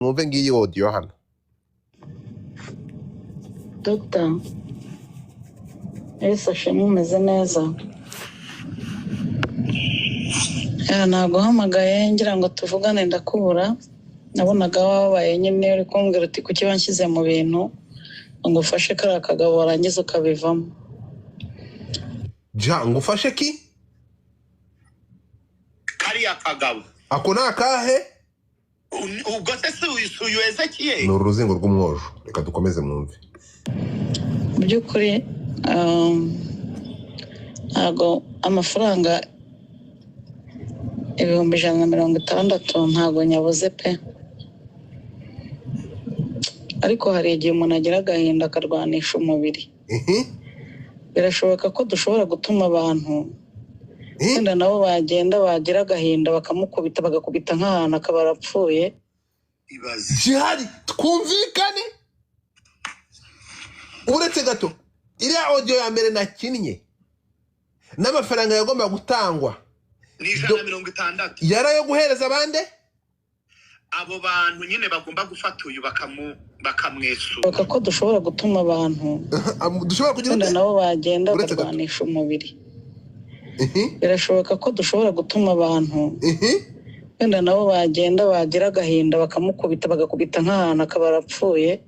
mwumve ngiyi audio hano. Dr. Ese ashimwe umeze neza. Naguhamagaye ngira ngo tuvugane ndakubura. Nabonaga wabaye nyine uri kumbwira uti kuki wanshyize mu bintu ngo ufashe kara kagabo warangiza ukabivamo. Ja ngufashe ki? Kariya kagabo. Ako nakahe? Ubwo se uyu Ezekiel. Ni uruzingo rw'umwojo. Reka dukomeze mwumve. Mu by'ukuri ntago amafaranga 160 ntago nyabuze pe, ariko hari igihe umuntu agira agahinda akarwanisha umubiri. Birashoboka ko dushobora gutuma abantu wenda nabo bagenda bagira agahinda bakamukubita bagakubita nk'ahantu akaba arapfuye. Jihari twumvikane uretse gato iriya audio ya mbere nakinnye n'amafaranga yagomba gutangwa ni 160 yarayo guhereza abande abo bantu nyine bagomba gufata uyu bakamwesu ko dushobora gutuma abantu dushobora kugira wenda nabo bagenda barwanisha umubiri. Birashoboka ko dushobora gutuma abantu wenda nabo bagenda bagira agahinda bakamukubita bagakubita nk'ahantu akaba arapfuye,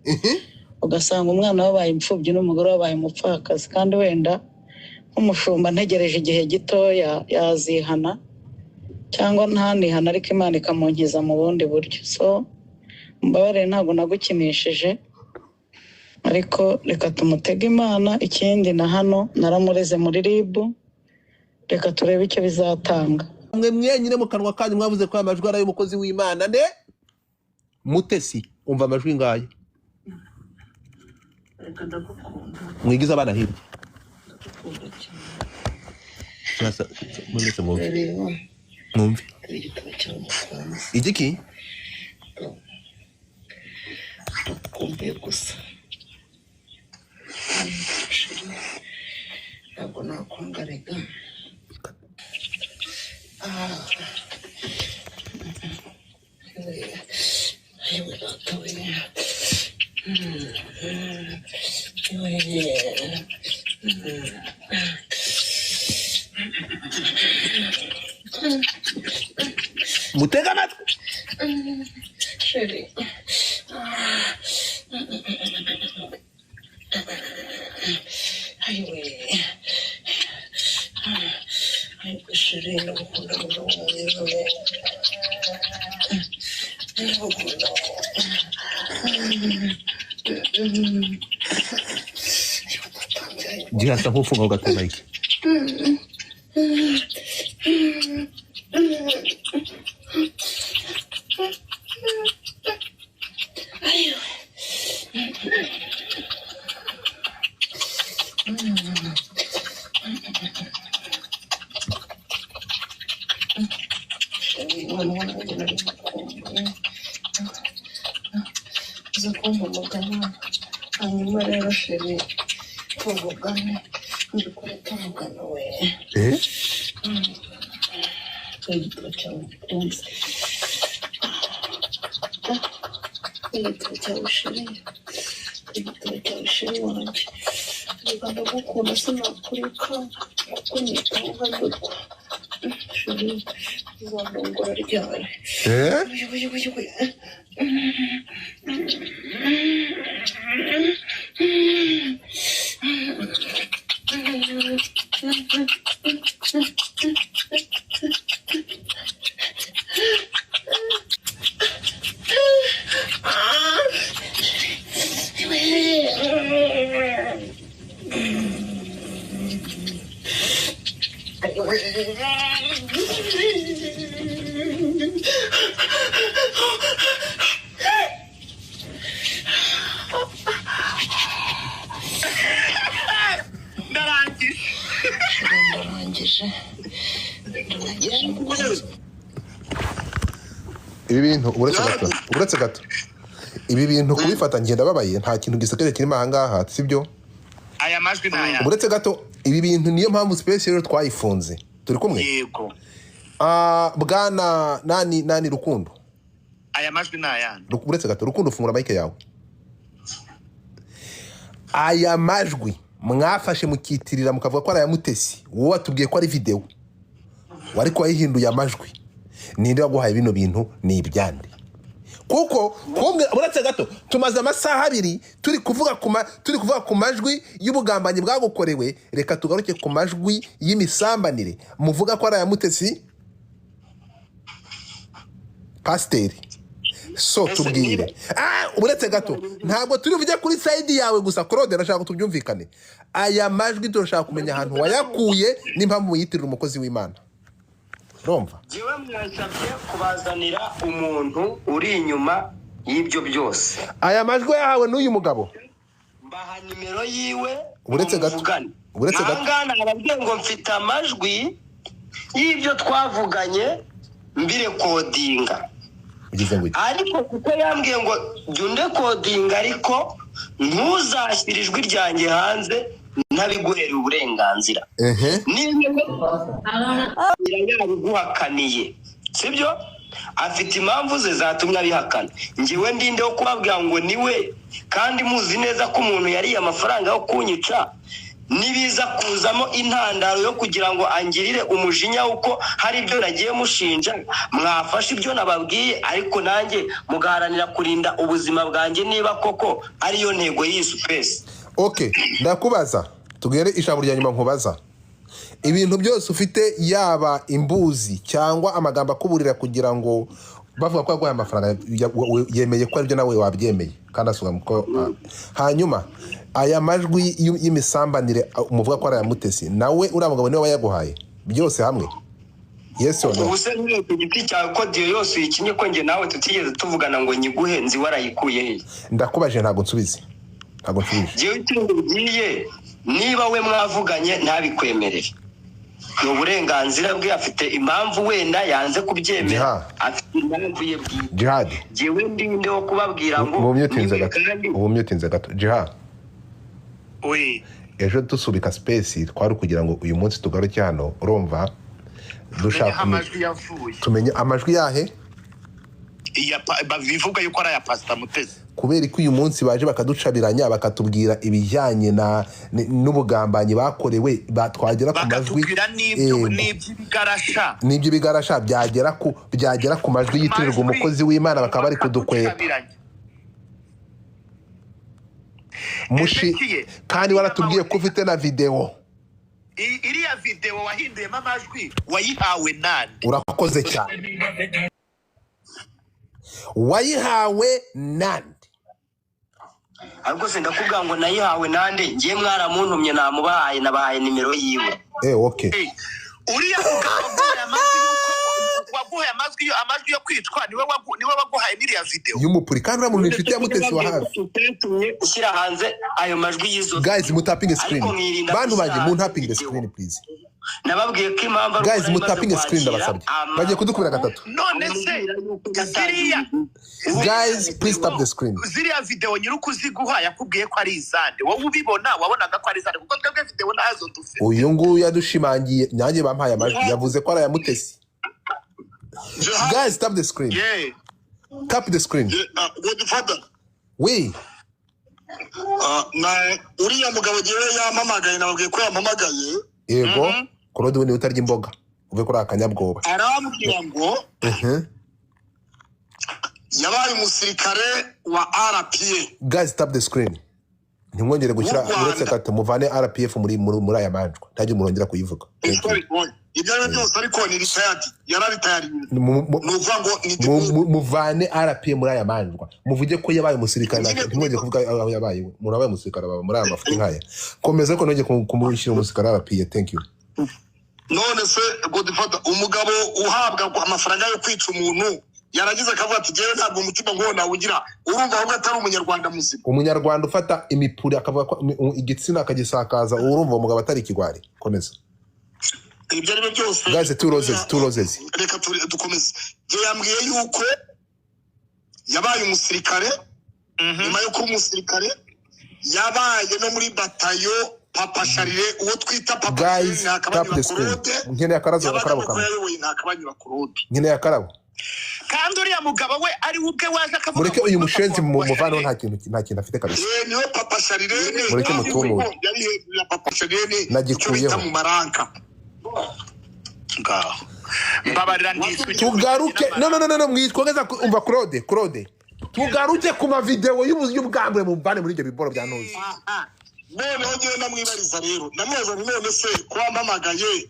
ugasanga umwana wabaye imfubyi n'umugore wabaye umupfakazi, kandi wenda nk'umushumba ntegereje igihe gitoya yazihana cyangwa ntanihana ariko Imana ikamunkiza mu bundi buryo. So mbabarire ntabwo nagukinishije, ariko reka tumutege Imana. Ikindi na hano naramureze muri RIB, reka turebe icyo bizatanga. Mwe mwenyine mu kanwa kanyu mwavuze ko amajwi ari y'umukozi w'Imana ne Mutesi. Umva amajwi ngaye. Reka ndagukunda. Mwigize abana hirya. Sasa mwese mwumve. Igiki? Kumbe gusa. Ntabwo nakwangarega. Mutega amatwi. Sheri. Ayiwe. Ayiwe Sheri n'urukundo rw'umweru. Jihasa nk'ufunga ugatema iki? Hanyuma rero Sheri tuvugane ndikora tuvugana we igitabo cyawe prince igitabo cyawe Sheri wanjye ugomba gukunda sinakureka kuko nitaho nkadurwa Sheri uzandongora ryari Ibi bintu uretse gato ibi bintu kubifata ngenda babaye nta kintu gisekeje kirimo ahangaha sibyo aya majwi naya uretse gato ibi bintu niyo mpamvu special twayifunze turi kumwe yego bwana nani Rukundo aya majwi n'ayandi uretse gato Rukundo fungura mic yawe aya majwi mwafashe mukitirira mukavuga ko ari aya Mutesi wowe watubwiye ko ari video wari ko wayihinduye amajwi ninde waguhaye bino bintu ni ibyande kuko uretse gato tumaze amasaha abiri turi kuvuga ku majwi y'ubugambanyi bwagukorewe reka tugaruke ku majwi y'imisambanire muvuga ko ari aya Mutesi Pasiteri so tubwire uretse gato ntabwo turi bujye kuri side yawe gusa Claude nashaka ko tubyumvikane aya majwi turashaka kumenya ahantu wayakuye n'impamvu yitirira umukozi w'Imana urumva jewe mwasabye kubazanira umuntu uri inyuma y'ibyo byose aya majwi yahawe n'uyu mugabo mbaha nimero yiwe uretse gato ngana ababwiye ngo mfite amajwi y'ibyo twavuganye mbire kodinga ariko kuko yambwiye ngo jyunde kodinga ariko ntuzashyira ijwi ryanjye hanze ntabiguherera uburenganzira yabiguhakaniye sibyo afite impamvu ze zatumye abihakana njyewe ndinde wo kubabwira ngo niwe kandi muzi neza ko umuntu yariye amafaranga yo kunyica nibiza kuzamo intandaro yo kugira ngo angirire umujinya uko hari ibyo nagiye mushinja mwafashe ibyo nababwiye ariko nanjye mugaharanira kurinda ubuzima bwanjye niba koko ariyo ntego y'isupesi. Okay, ndakubaza tugere ijambo rya nyuma nkubaza ibintu byose ufite yaba imbuzi cyangwa amagambo akuburira kugira ngo bavuga ko yaguhaye amafaranga yemeye ko aribyo nawe wabyemeye kandi asuga ko hanyuma aya majwi y'imisambanire umuvuga ko ari aya Mutesi nawe uriya mugabo niwe wayaguhaye byose hamwe yes or no ubuse n'iki giti cya kodiyo yose ikinye ko nge nawe tutigeze tuvugana ngo nyiguhe nzi warayikuye he ndakubaje ntago nsubize jewe ikintu ugiye niba we mwavuganye ntabikwemerere ni uburenganzira bwe afite impamvu wenda yanze kubyemera afite impamvu ye bwite Jihad jewe ndinde wo kubabwira ngo ubu myutinze gato Jihad oui ejo dusubika space twari kugira ngo uyu munsi tugaruke hano urumva dushaka amajwi yavuye tumenye amajwi yahe bivuga yuko ari aya Pastor Mutesi kubera ko uyu munsi baje bakaducabiranya bakatubwira ibijyanye n'ubugambanyi bakorewe batwagera ku majwi n'ibyo bigarasha byagera ku majwi yitirirwa umukozi w'Imana bakaba bari kudukweta mushi kandi waratubwiye ko ufite na video iriya video wahinduyemo amajwi wayihawe nande urakoze cyane wayihawe nande ariko se ndakubwira ngo nayihawe nande ngiye mwaramuntumye namubahaye nabahaye nimero yiwe okay uriya waguhaye amajwi yo kwitwa niwe waguhaye n'iriya video y'umupuri kandi uramuntu inshuti ya Mutesi wa hafi ushyira hanze ayo majwi y'izo guys mutapping screen bantu baje mu tapping the screen please nababwiye ko impamvu guys mutapping screen ndabasabye bagiye kudukubira gatatu none se ziriya guys please tap the screen ziriya video nyirukuziguha yakubwiye ko ari izande wowe ubibona wabonaga ko ari izande kuko twebwe video nazo dufite uyu nguyu yadushimangiye nanjye bampaye amajwi yavuze ko ari aya Mutesi guys tap the screen tap the screen Godfather we na uriya mugabo jewe yampamagaye nababwiye ko yampamagaye yego Claude we ni utarya imboga uve kuri akanyabwoba arambwira ngo yabaye umusirikare wa RPA guys tap the screen ntimwongere gushyira uretse gato muvane RPF muri aya manjwa ntajye murongera kuyivuga ibyo byose ariko ni retired yararetired nuvuga ngo muvane RPF muri aya manjwa muvuge ko yabaye umusirikare ntimwongere kuvuga yabaye murabaye umusirikare baba muri aya mafuti nkaya komeza ko nongeye kumushyira umusirikare RPF thank you none se Godfather umugabo uhabwa amafaranga yo kwica umuntu yaragize akavuga ati jewe ntabwo umutima ngo nawugira urumva ahubwo atari umunyarwanda muzima umunyarwanda ufata imipuri akavuga ko igitsina akagisakaza urumva umugabo atari ikigwari komeza ibyo ari byose guys two roses reka dukomeze je yambwiye yuko yabaye umusirikare nyuma yo kuba umusirikare yabaye no muri batayo Papa Charire uwo twita Papa guys tap the screen nkeneye akarazo akarabo kamwe ntakabanyura Claude nkeneye akarabo kandi uriya mugabo we ari ubwe waje akavuga mureke uyu mushenzi muvano nta kintu afite kabisa niwe papa Sharirene mureke mutumure yari hejuru ya papa Sharirene nagikuyeho mu maranka ngaho mbabarira ndiswe tugaruke no mwitwongeza umva Claude tugaruke ku ma video y'ubwambure mu bane muri ibyo biboro bya Ntuzi noneho ngewe namwibariza rero namubaza none se kuwampamagaye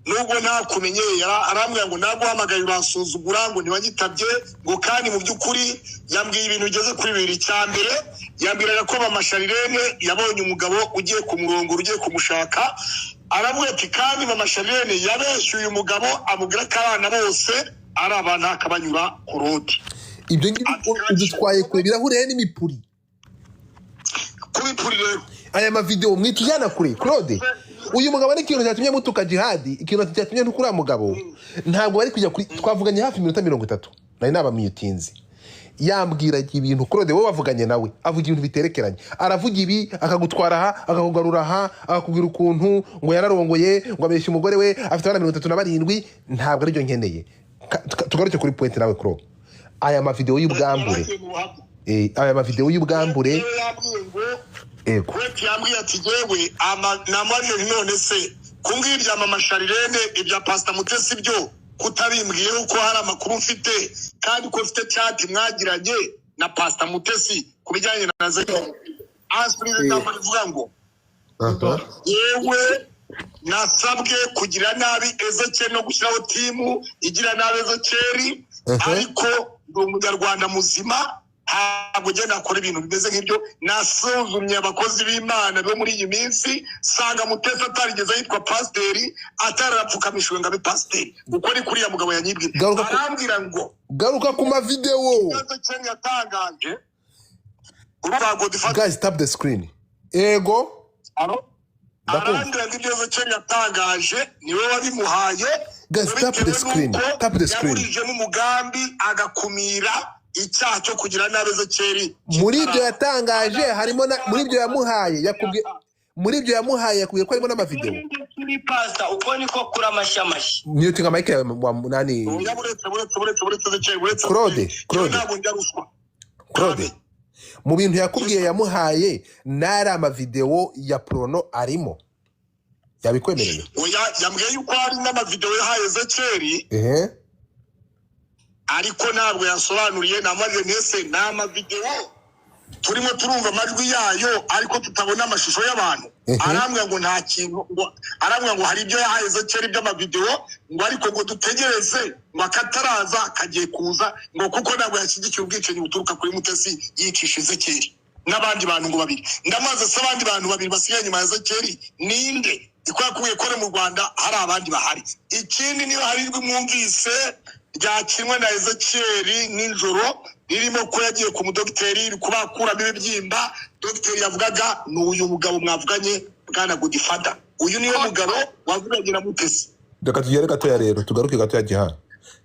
nubwo ntakumenyeye arambwira ngo naguhamagaye uransuzugura ngo ntiwanyitabye ngo kandi mu by'ukuri yambwiye ibintu bigeze kuri bibiri. Cya mbere yambwiraga ko mama Sharirene yabonye umugabo ugiye ku murongo ugiye kumushaka, aravuga ati kandi mama Sharirene yabeshyuye umugabo amubwira ko abana bose ari abantu akabanyura ku rodi. Ibyo ngibyo udutwaye kure birahuriye n'imipuri kubipuri rero aya ma video mwitujyana kure Claude. Uyu mugabo ari ikintu cyatumye mutuka jihadi, ikintu cyatumye ntukura mugabo ntabwo bari kujya kuri twavuganye hafi minota 30 nari nabamiyutinze yambwira ibintu Claude wowe wavuganye nawe avuga ibintu biterekeranye, aravuga ibi akagutwara aha akakugarura aha akakubwira ukuntu ngo yararongoye ngo abeshya umugore we afite abana 37. Ntabwo ari byo nkeneye. Tugaruke kuri point nawe Claude. Aya ma video y'ubwambure aya ma video y'ubwambure ego yambwiye ati jewe namarije none se kumbwirya mama Sharirene ibya Pastor Mutesi byo kutabimbwiye uko hari amakuru mfite kandi ko mfite chat mwagiranye na Pastor Mutesi kubijyanye na Zeko asurize ndambo rivuga ngo yewe nasabwe kugira nabi Ezekiel no gushyiraho timu igira nabi Ezekiel ariko ndi umunyarwanda muzima ntabwo ugenda akora ibintu bimeze nk'ibyo. Nasuzumye abakozi b'Imana bo muri iyi minsi sanga Mutesi atarigeze yitwa pasiteri atarapfukamishijwe ngo abe pasiteri uko ni kuriya mugabo yanyibwira arambwira ngo garuka ku ma video yatangaje guys tap the screen ego arambwira ngo ibyo Ezekiel yatangaje niwe wabimuhaye. guys tap the screen yamurije n'umugambi agakumira icyaha cyo kugira nabi Ezekiel. Muri ibyo yatangaje harimo muri ibyo yamuhaye yakubwiye muri ibyo yamuhaye yakubwiye ko harimo n'amavideo kuri pastor uko niko kura amashamashi mute nka Mike wa munani Claude mu bintu yakubwiye yamuhaye nari amavideo ya Prono arimo yabikwemereye yambwiye yuko hari n'amavideo yahaye Ezekiel ariko ntabwo yasobanuriye namaze ntese n'amavideo turimo turumva amajwi yayo ariko tutabona amashusho y'abantu. Arambwira ngo nta kintu ngo arambwira ngo hari ibyo yahaye Ezekiel by'amavideo ngo ariko ngo dutegereze ngo akataraza kagiye kuza ngo kuko ntabwo yashyigikiye ubwicanyi buturuka kuri Mutesi yicisha Ezekiel n'abandi bantu ngo babiri. Ndamaze se abandi bantu babiri basigaye nyuma ya Ezekiel ninde iko yakuye kore mu Rwanda hari abandi bahari. Ikindi niba hari ijwi mwumvise ryakinwe na Ezekiel ninjoro ririmo ko yagiye ku mudokiteri kubakuramo ibibyimba, dogiteri yavugaga n'uyu mugabo mwavuganye bwana Godfather. Uyu niwe mugabo wavuganye na Mutesi. Reka tugere gatoya rero tugaruke gatoya Gihana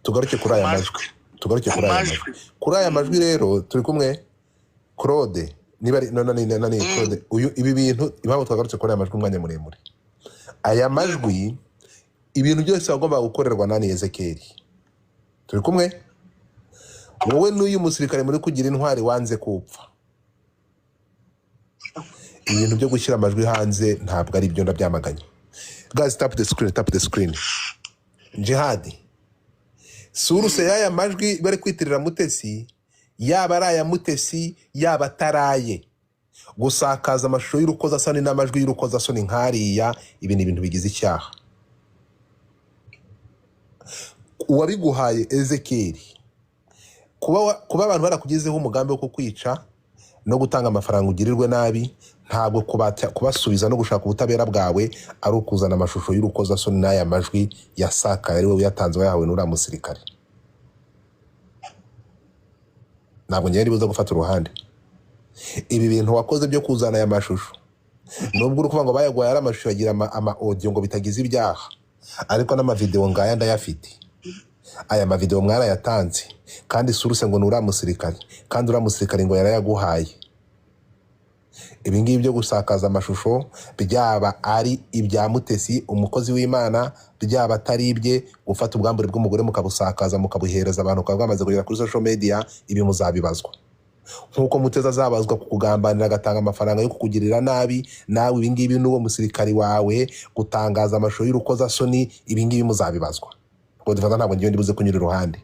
tugaruke kuri aya majwi kuri aya majwi rero turi kumwe Claude niba nani Claude uyu ibi bintu impamvu twagarutse kuri aya majwi umwanya muremure. Aya majwi ibintu byose bagomba gukorerwa nani Ezekiel turi kumwe. Wowe n'uyu musirikare muri kugira intwari wanze kupfa. Ibintu byo gushyira amajwi hanze ntabwo ari byo ndabyamaganye. Guys tap the screen. Jihadi suruse y'aya majwi bari kwitirira Mutesi yaba ari aya Mutesi yaba ataraye gusakaza amashusho y'urukozasoni n'amajwi y'urukozasoni nkariya ibi ni ibintu bigize icyaha. Uwabiguhaye Ezekiel kuba abantu barakugizeho umugambi wo kukwica no gutanga amafaranga ugirirwe nabi ntabwo kubasubiza no gushaka ubutabera bwawe ari ukuzana amashusho y'urukozasoni n'aya majwi yasakaye ari wowe yatanzwe yahawe n'uriya musirikare. Ntabwo njyewe ndibuza gufata uruhande. Ibi bintu wakoze byo kuzana aya mashusho nubwo uri kuvuga ngo bayagwaye ari amashusho yagira ama audio ngo bitagize ibyaha ariko n'amavideo ngaya ndayafite. Aya mavideo mwarayatanze kandi suruse ngo n'uriya musirikare kandi uriya musirikare ngo yarayaguhaye. ibi ngibi byo gusakaza amashusho byaba ari ibya Mutesi umukozi w'Imana byaba atari ibye gufata ubwambure bw'umugore mukabusakaza mukabuhereza abantu bamaze kugera kuri social media ibi muzabibazwa nkuko Mutesi azabazwa kukugambanira agatanga amafaranga yo kukugirira nabi nawe ibi ngibi n'uwo musirikari wawe gutangaza amashusho y'urukoza soni ibi ngibi muzabibazwa ngo dufata ntabwo ngiye ndibuze kunyura iruhande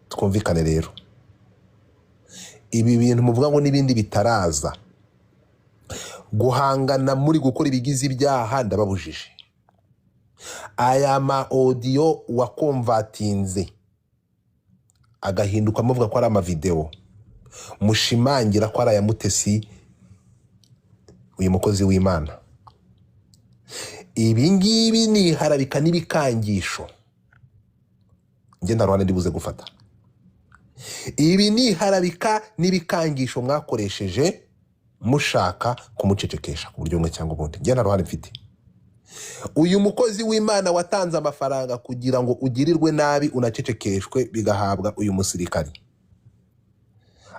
twumvikane rero ibi bintu muvuga ngo n'ibindi bitaraza guhangana muri gukora ibigize ibyaha ndababujije aya ma audio wakonvatinze agahinduka muvuga ko ari ama video mushimangira ko ari aya Mutesi uyu mukozi w'Imana ibi ngibi ni harabika n'ibikangisho nge ndarwane ndibuze gufata ibi ni harabika n'ibikangisho mwakoresheje mushaka kumucecekesha ku buryo bumwe cyangwa ubundi nge ndarwane mfite uyu mukozi w'Imana watanze amafaranga kugira ngo ugirirwe nabi unacecekeshwe bigahabwa uyu musirikari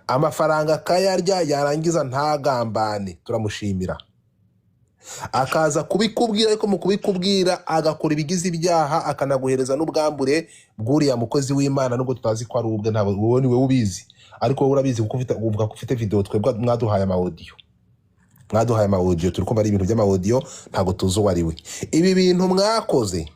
amafaranga kayarya yarangiza ntagambane turamushimira akaza kubikubwira ariko mu kubikubwira agakora ibigize ibyaha akanaguhereza n'ubwambure bw'uriya mukozi w'Imana nubwo tutazi ko ari ubwe ntabwo wowe niwe ubizi ariko wowe urabizi kuko ufite video twebwe mwaduhaye ama audio turi kumva ari ibintu by'ama audio ntabwo tuzi uwo ari we ibi bintu mwakoze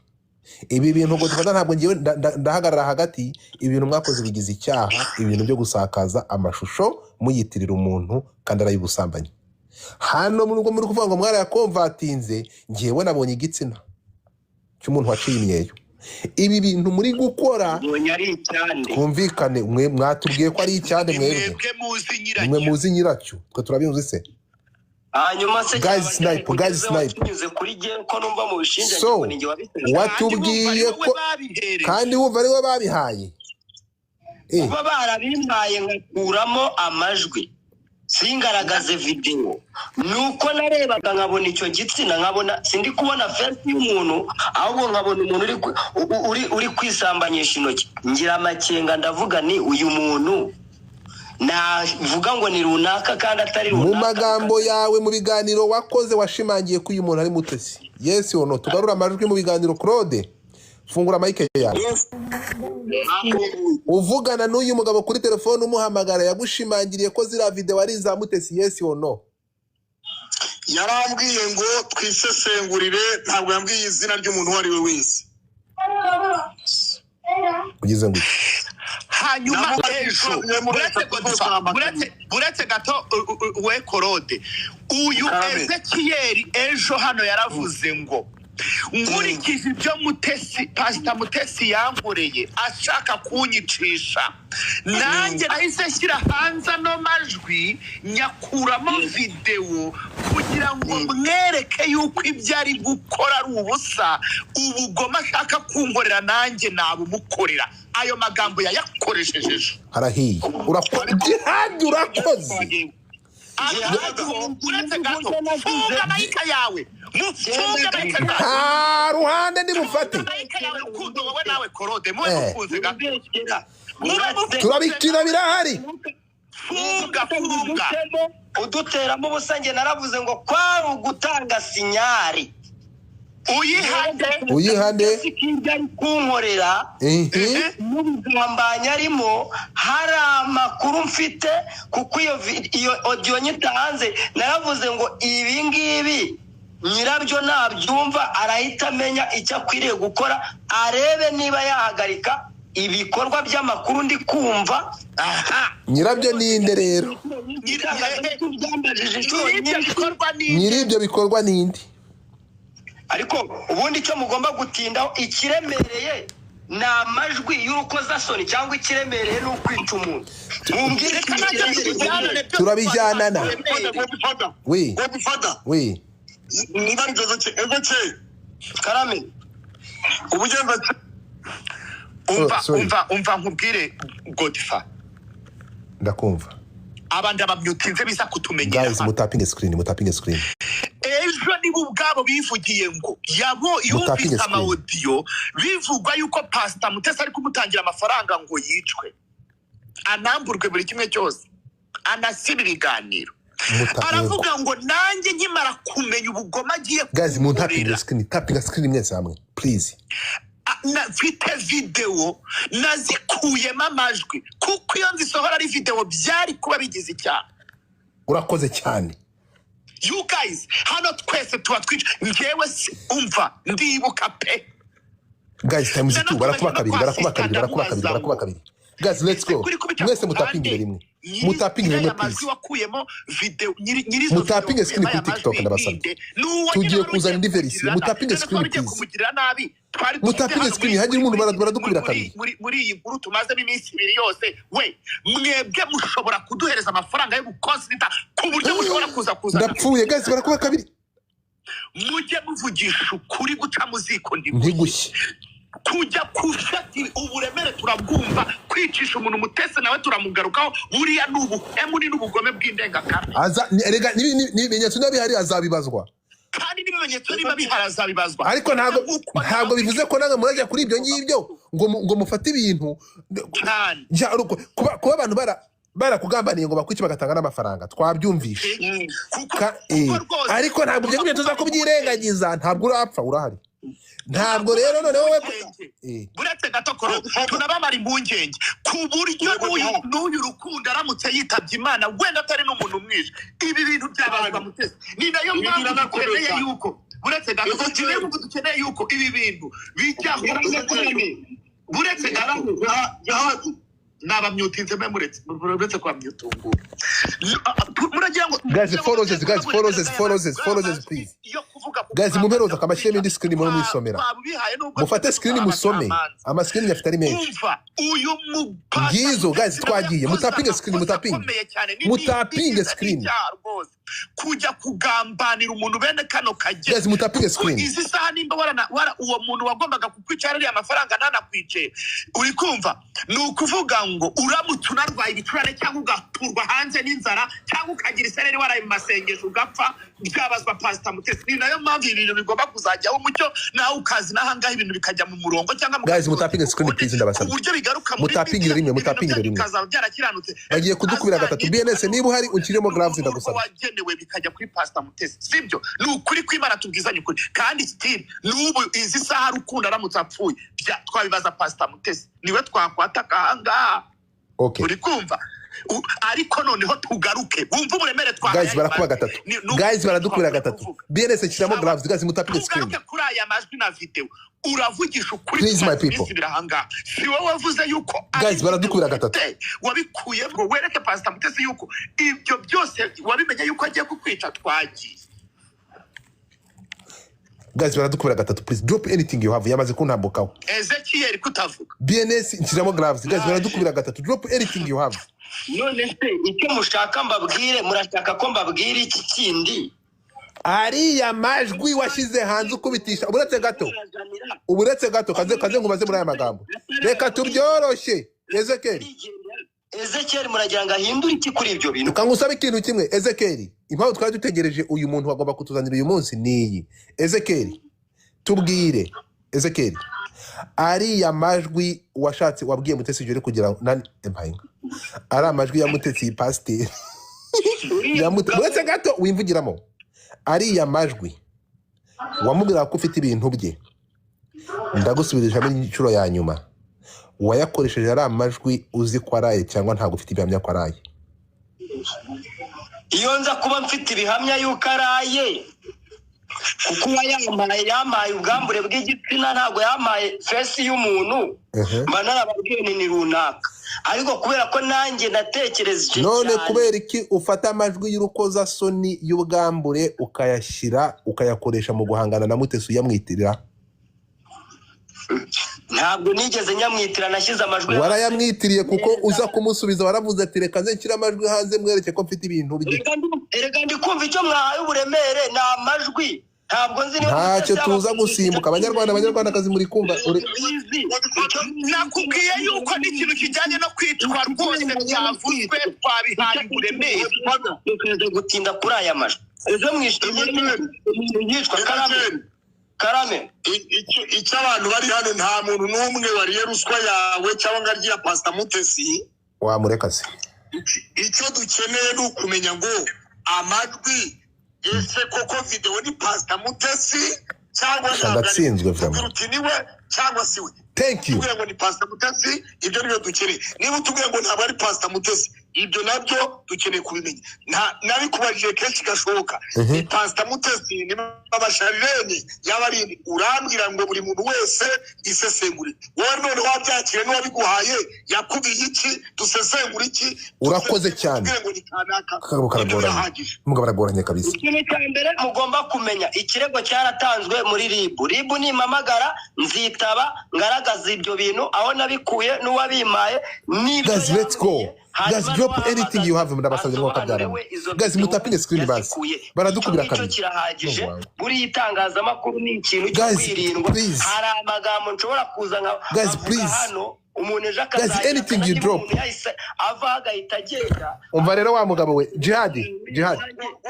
ibi bintu ngo dufata ntabwo ngiye ndahagarara hagati ibintu mwakoze bigize icyaha ibintu byo gusakaza amashusho muyitirira umuntu kandi arayubusambanyi hano muri kuvuga ngo mwara yakonvatinze ngiyewe nabonye igitsina cy'umuntu waciye imyeyo ibi bintu muri gukora twumvikane mwe mwatubwiye ko ari icyande mwe muzi nyiracyo twe turabizi se hanyuma se guys snipe so watubwiye ko kandi wumva ari we babihaye kuba barabimbaye ngakuramo amajwi singaragaze video nuko narebaga nkabona icyo gitsina nkabona sindi kubona face y'umuntu ahubwo nkabona umuntu uri kwisambanyisha intoki ngira amakenga ndavuga ni uyu muntu navuga ngo ni runaka kandi atari runaka mu magambo yawe mu biganiro wakoze washimangiye ko uyu muntu ari Mutesi yes or no tugarura amajwi mu biganiro Claude fungura mic yawe uvugana n'uyu mugabo kuri telefone umuhamagara yagushimangiriye ko zira video ari za Mutesi yes or no yarambwiye ngo twisesengurire ntabwo yambwiye izina ry'umuntu wari we wese ugize ngo hanyuma ejo buretse gato we Claude uyu Ezekiel ejo hano yaravuze ngo nkurikije ibyo Pastor Mutesi yankoreye ashaka kunyicisha nanjye nahise shyira hanze no majwi nyakuramo video kugira ngo mwereke yuko ibyo ari gukora ari ubusa ubugoma ashaka kunkorera nanjye nabumukorera ayo magambo yayakoresheje harahiye urakoze uretse gato funga mayika yawe mufunga mayika yawe ruhande ndimufate mayika yawe rukundo wowe nawe Claude muwe mufunze gato turabikira birahari funga uduteramo ubusange naravuze ngo kwari ugutanga sinyari uyihande sikijya kunkorera n'ubugambanya arimo hari amakuru mfite kuko iyo audio nyita hanze naravuze ngo ibi ngibi nyirabyo nabyumva arahita amenya icyo akwiriye gukora arebe niba yahagarika ibikorwa by'amakuru ndi kumva nyirabyo ninde rero nyiribyo bikorwa ninde ariko ubundi icyo mugomba gutindaho ikiremereye ni amajwi y'urukozasoni cyangwa ikiremereye ni ukwica umuntu turabijyanana we niba ngezo cye karame ubugenda umva nkubwire Godfa ndakumva abandi abamyutinze biza kutumenyera guys mutapinge screen ejo niba ubwabo bivugiye ngo yumvise amaudio bivugwa yuko Pastor Mutesi ari kumutangira amafaranga ngo yicwe anamburwe buri kimwe cyose anasiba ibiganiro aravuga ngo nanjye nkimara kumenya ubugoma agiye guys mu tapping screen mwese hamwe please. Mfite video nazikuyemo amajwi kuko iyo nzisohora ari video byari kuba bigize icyaha. Urakoze cyane. You guys hano twese tuba twica njyewe umva ndibuka pe. Guys time zitu barakuba kabiri. Guys let's go. Mwese mutapingire rimwe. Mutapingire rimwe please. Wakuyemo video nyirizo. Mutapinge screen kuri TikTok ndabasabye. Tugiye kuzana indi version. Mutapinge screen please. Mutapinge screen hagira umuntu baradukubira kabiri. Muri iyi nkuru tumazemo iminsi 2 yose we mwebwe mushobora kuduhereza amafaranga yo gukonsulta ku buryo mushobora kuza. Ndapfuye guys barakuba kabiri. Mujye muvugisha ukuri guca muziko ntigushye. Kujya kufatira uburemere turabwumva kwicisha umuntu mutese nawe turamugarukaho buriya n'ubuhemu n'ubugome bw'indengakamere. Erega n'ibimenyetso n'abihari azabibazwa. Kandi n'ibimenyetso niba bihari azabibazwa. Ariko ntabwo bivuze ko nange murajya kuri ibyo ngibyo ngo mufate ibintu kuba abantu barakugambaniye ngo bakwice bagatanga n'amafaranga twabyumvishe. Ariko ntabwo ibyo ngibyo tuza kubyirengagiza. Ntabwo urapfa urahari. Ntabwo rero noneho buretse gato koro tunabamara impungenge ku buryo n'uyu rukundo aramutse yitabye Imana wenda atari n'umuntu mwishe ibi bintu byabazwa mutese. Ni nayo mpamvu dukeneye yuko buretse gato dukeneye yuko ibi bintu bijyaho buretse gato nabamyutinze muretse kwa myutungura. Muragira ngo guys follow us please. Guys mumeroza kabashime ndi screen muri mwisomera. Mufate screen musome. Ama screen yafite ari menshi. Uyu ngizo guys twagiye mutapinge screen mutapinge screen. Kujya kugambanira umuntu bene kano kageze. Guys mutapinge screen. Izi saha nimba wara uwo muntu wagombaga kukwicara ari amafaranga ntanakwice. Uri kumva nukuvuga ngo uramutse unarwaye ibicurane cyangwa ugaturwa hanze n'inzara cyangwa ukagira isereri waraye mu masengesho ugapfa byabazwa Pastor Mutesi. Ni nayo mpamvu ibintu bigomba kuzajyaho umucyo nawe ukazi nahangaho ibintu bikajya mu murongo cyangwa guys mutapinge screen please ndabasaba. Uburyo bigaruka mutapingire rimwe. Kaza byarakiranutse. Bagiye kudukubira gatatu BNS niba uhari unkiremo gloves ndagusaba. Wagenewe bikajya kuri Pastor Mutesi. Sibyo n'ukuri kw'Imana tubwizanye ukuri kandi still n'ubu izi saha rukundo aramutse apfuye twabibaza Pastor Mutesi niwe twakwataka hanga. Okay. Uri kumva ariko noneho tugaruke wumva uburemere twa guys barakuba gatatu. Guys baradukubira gatatu. BNS kiramo gloves guys mutapinge screen. Kuri aya majwi na video uravugisha ukuri. Please my people. Si wowe wavuze yuko guys baradukubira gatatu. Wabikuye ngo wereke Pastor Mutesi yuko ibyo byose wabimenye yuko agiye kukwica twagiye. Guys baradukubira gatatu please drop anything you have yamaze kuntambukaho. Ezekiel kutavuga. BNS kiramo gloves guys baradukubira gatatu drop anything you have. None se icyo mushaka mbabwire murashaka ko mbabwire iki kindi? Ariya majwi washize hanze ukubitisha uburetse gato kaze ngubaze muri aya magambo. Reka tubyoroshye Ezekiel muragira ngo ahindure iki kuri ibyo bintu? Kangusaba ikintu kimwe Ezekiel impamvu twari dutegereje uyu muntu wagomba kutuzanira uyu munsi niyi. Ezekiel tubwire Ezekiel ariya majwi washatse wabwiye Mutesi jore kugira nani empire ari amajwi ya Mutesi pasteur ya Mutesi gato wimvugiramo ariya majwi wamubwira ko ufite ibintu bye ndagusubirije muri incuro ya nyuma wayakoresheje ari amajwi uzi ko araye cyangwa ntago ufite ibihamya ko araye? Iyo nza kuba mfite ibihamya yuko araye kuko yamaye ubwambure bw'igitsina ntago yamaye face y'umuntu mba narababwiye ni runaka. Ariko kubera ko nanjye natekereje none kubera iki ufata amajwi y'urukoza soni y'ubwambure ukayakoresha mu guhangana na Mutesi yamwitirira? Ntabwo nigeze nyamwitira nashyize amajwi. Warayamwitiriye kuko uza kumusubiza waravuze ati reka nze nshyira amajwi hanze mwereke ko mfite ibintu bye. Erega ndi kumva icyo mwahaye uburemere na amajwi. Ntabwo nzi ntacyo tuza gusimbuka abanyarwandakazi muri kumva. Nakubwiye yuko n'ikintu kijyanye no kwitwa rwose byavuzwe twabihaye uburemere. Dukunze gutinda kuri aya majwi. Ejo mwishimye yitwa Karame. Icyo abantu bari hano nta muntu n'umwe wariye ruswa yawe cyangwa ngarya Pastor Mutesi. Wamureka se. Icyo dukeneye ni ukumenya ngo amajwi ese koko video ni Pastor Mutesi cyangwa ndatsinzwe vraiment uti niwe cyangwa siwe. Thank you. Tubwire ngo ni Pastor Mutesi, ibyo niyo dukeneye. Niba utubwire ngo ntabwo ari Pastor Mutesi, ibyo nabyo dukeneye kubimenya. Nabikubajije kenshi gashoboka. Ni Pastor Mutesi, ni abasharirene y'abarini, urambwira ngo buri muntu wese isesengure. Wowe none wabyakire n'uwabiguhaye yakubiye iki, dusesengura iki? Urakoze cyane. Tubwire ngo ni kanaka. Mugabo aragoranye kabisa. Ikintu cya mbere mugomba kumenya, ikirego cyaratanzwe muri RIB. RIB nimamagara nzitaba ngaragaza ibyo bintu aho nabikuye n'uwabimaye. Guys, let's go. Guys, drop anything you have ndabasabye ngo kabyara. Guys, mutapinge screen basi. Baradukubira kabiri. Kirahagije. Buri itangazamakuru ni ikintu cyo kwirindwa. Hari amagambo nshobora kuza nka Guys, please. Guys, anything you drop. Ava agahita agenda. Umva rero wa mugabo we, Jihad.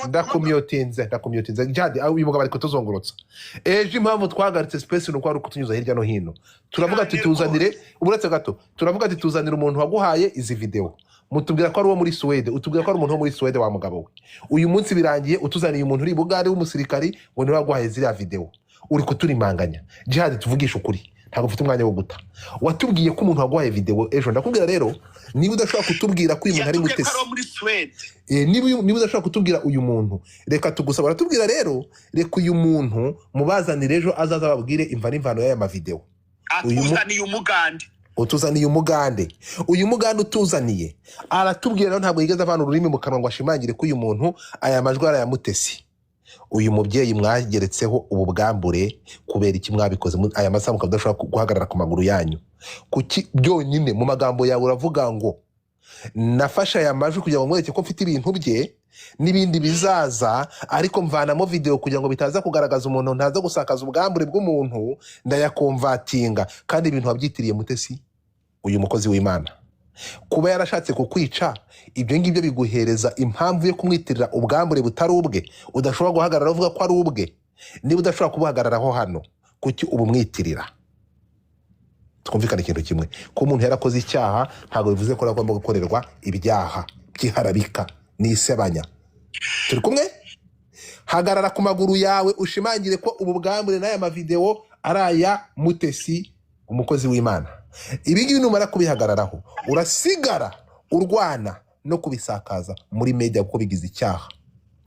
Ndakumyotinze. Jihad, uyu mugabo ariko tuzongorotsa. Ejo impamvu twagaritse space nuko ari kutunyuza hirya no hino. Turavuga ati tuzanire, uburetse gato. Turavuga ati tuzanire umuntu waguhaye izi video. Mutubwira ko ari uwo muri Swede, utubwira ko ari umuntu wo muri Swede wa mugabo we. Uyu munsi birangiye utuzaniye umuntu uri Bugande w'umusirikari ngo niwe waguhaye ziriya video. Uri kuturimanganya. Jihad, tuvugisha ukuri. Ntabwo ufite umwanya wo guta. Watubwiye ko umuntu waguhaye video ejo. Ndakubwira rero niba udashobora kutubwira ko uyu muntu ari Mutesi. Niba udashobora kutubwira uyu muntu, reka tugusaba. Baratubwira rero, reka uyu muntu mubazanire ejo azaza babwire imva n'imvano y'aya ma video. Atuzaniye umugande. Utuzaniye umugande. Uyu mugande utuzaniye aratubwira rero ntabwo yigeze avana ururimi mu kanwa ngo ashimangire ko uyu muntu aya majwi ari aya Mutesi. Uyu mubyeyi mwageretseho ubu bwambure kubera iki mwabikoze aya masaha mukadashobora guhagarara ku maguru yanyu. Kuki byonyine mu magambo yawe uravuga ngo nafasha aya majwi kugira ngo mwereke ko mfite ibintu bye n'ibindi bizaza, ariko mvanamo video kugira ngo bitaza kugaragaza umuntu, ntaza gusakaza ubwambure bw'umuntu, ndayakonvatinga. Kandi ibintu wabyitiriye Mutesi, uyu mukozi w'Imana. Kuba yarashatse kukwica, ibyo ngibyo biguhereza impamvu yo kumwitirira ubwambure butari ubwe. Udashobora guhagarara uvuga ko ari ubwe. Niba udashobora kubuhagararaho hano, kuki ubumwitirira? Twumvikana ikintu kimwe, ko umuntu yarakoze icyaha ntabwo bivuze ko agomba gukorerwa ibyaha by'iharabika n'isebanya. Turi kumwe? Hagarara ku maguru yawe ushimangire ko ubu bwambure n'aya ma video ari aya Mutesi, umukozi w'Imana. Ibi ngibi numara kubihagararaho, urasigara urwana no kubisakaza muri media kuko bigize icyaha.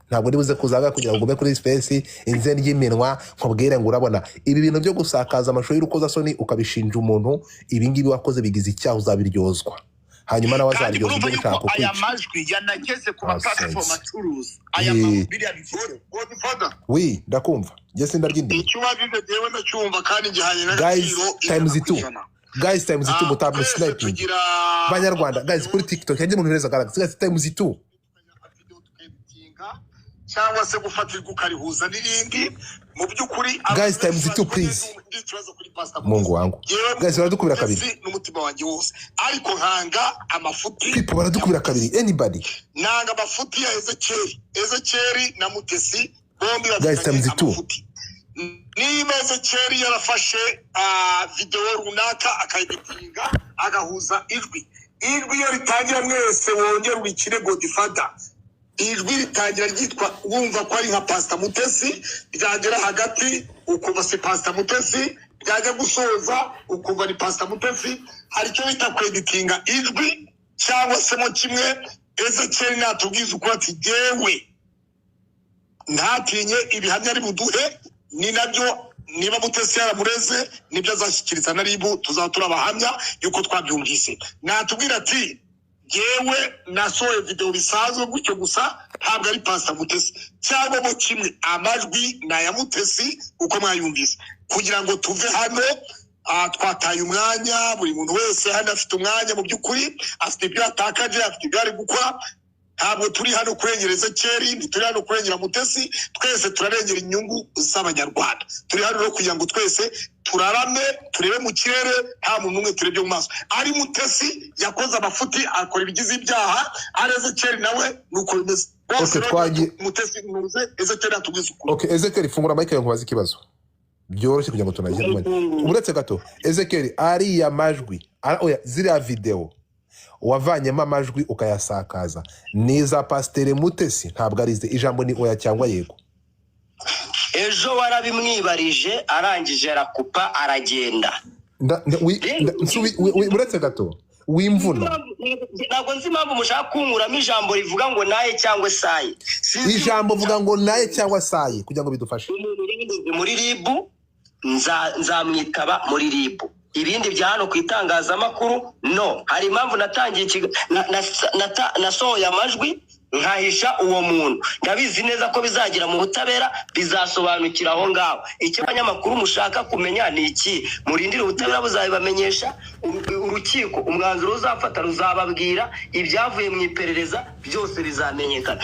Ntabwo ndibuze kuzaga kugira ngo ube kuri space inze ry'iminwa nkubwire ngo urabona ibi bintu byo gusakaza amashusho y'urukoza soni ukabishinja umuntu, ibi ngibi wakoze bigize icyaha, uzabiryozwa. Hanyuma nawe azaryozwa ibyo ushaka kwica. Aya majwi yanageze ku platform acuruza. Aya mabiri abifore. Oui, ndakumva. Je sindargindi. Icyo wabize dewe ndacyumva kandi ngihanye na Guys, times 2. Guys, times 2 mutabwe sniping. Banyarwanda, guys, kuri TikTok yaje umuntu wese agaragaza. Guys, times 2. Cyangwa se gufatirwa ukarihuza n'irindi mu by'ukuri. Guys, times 2 please. Mungu wangu. Guys, baradukubira kabiri. N'umutima wanjye wose. Ariko nkanga amafuti. People baradukubira kabiri. Anybody. Nanga amafuti ya Ezekiel na Mutesi bombi. Guys, times 2. Niba Ezekiel yarafashe video runaka akayitinga agahuza ijwi iyo ritangira mwese wongera ubikire Godfather. Ijwi ritangira ryitwa wumva ko ari nka Pastor Mutesi, ryagera hagati ukumva si Pastor Mutesi, ryajya gusoza ukumva ni Pastor Mutesi. Hari cyo bita kweditinga ijwi cyangwa se mo kimwe. Ezekiel natubwiza uko ati jewe ntatinye ibihamya ari buduhe, ni nabyo niba Mutesi yaramureze nibyo azashyikiriza na RIB, tuzatura abahamya yuko twabyumvise. Natubwira ati jewe nasohoye video bisanzwe gutyo gusa, ntabwo ari Pastor Mutesi cyangwa mo kimwe amajwi na ya Mutesi uko mwayumvise. Kugira ngo tuve hano twataye umwanya, buri muntu wese hano afite umwanya, mu by'ukuri afite ibyo atakaje, afite ibyo ari gukora. Ntabwo turi hano kurengera Ezekiel, ntituri hano kurengera Mutesi, twese turarengera inyungu z'Abanyarwanda. Turi hano no kugira ngo twese turarame, turebe mu kirere, nta muntu umwe turebye mu maso. Ari Mutesi yakoze amafuti akora ibigize ibyaha, ari Ezekiel nawe nuko bimeze. Okay, twagiye Mutesi nuze Ezekiel atubwiza ukuri. Okay, Ezekiel fungura mic yawe nkubaza ikibazo. Byoroshye kugira ngo tunagire umwanya. Uretse gato, Ezekiel ari ya majwi, oya ziriya video wavanyemo amajwi ukayasakaza n'iza Pasiteri Mutesi ntabwo arize ijambo ni oya cyangwa yego ejo warabimwibarije arangije arakupa aragenda uretse gato wimvuna ntabwo nzi impamvu mushaka kunkuramo ijambo rivuga ngo naye cyangwa saye ijambo vuga ngo naye cyangwa saye kugira ngo bidufashe muri ribu nzamwitaba muri ribu ibindi bya hano ku itangazamakuru no hari impamvu natangiye nasohoye amajwi nkahisha uwo muntu ndabizi neza ko bizagera mu butabera bizasobanukira aho ngaho icyo abanyamakuru mushaka kumenya ni iki murindire ubutabera buzabibamenyesha urukiko umwanzuro uzafata ruzababwira ibyavuye mu iperereza byose bizamenyekana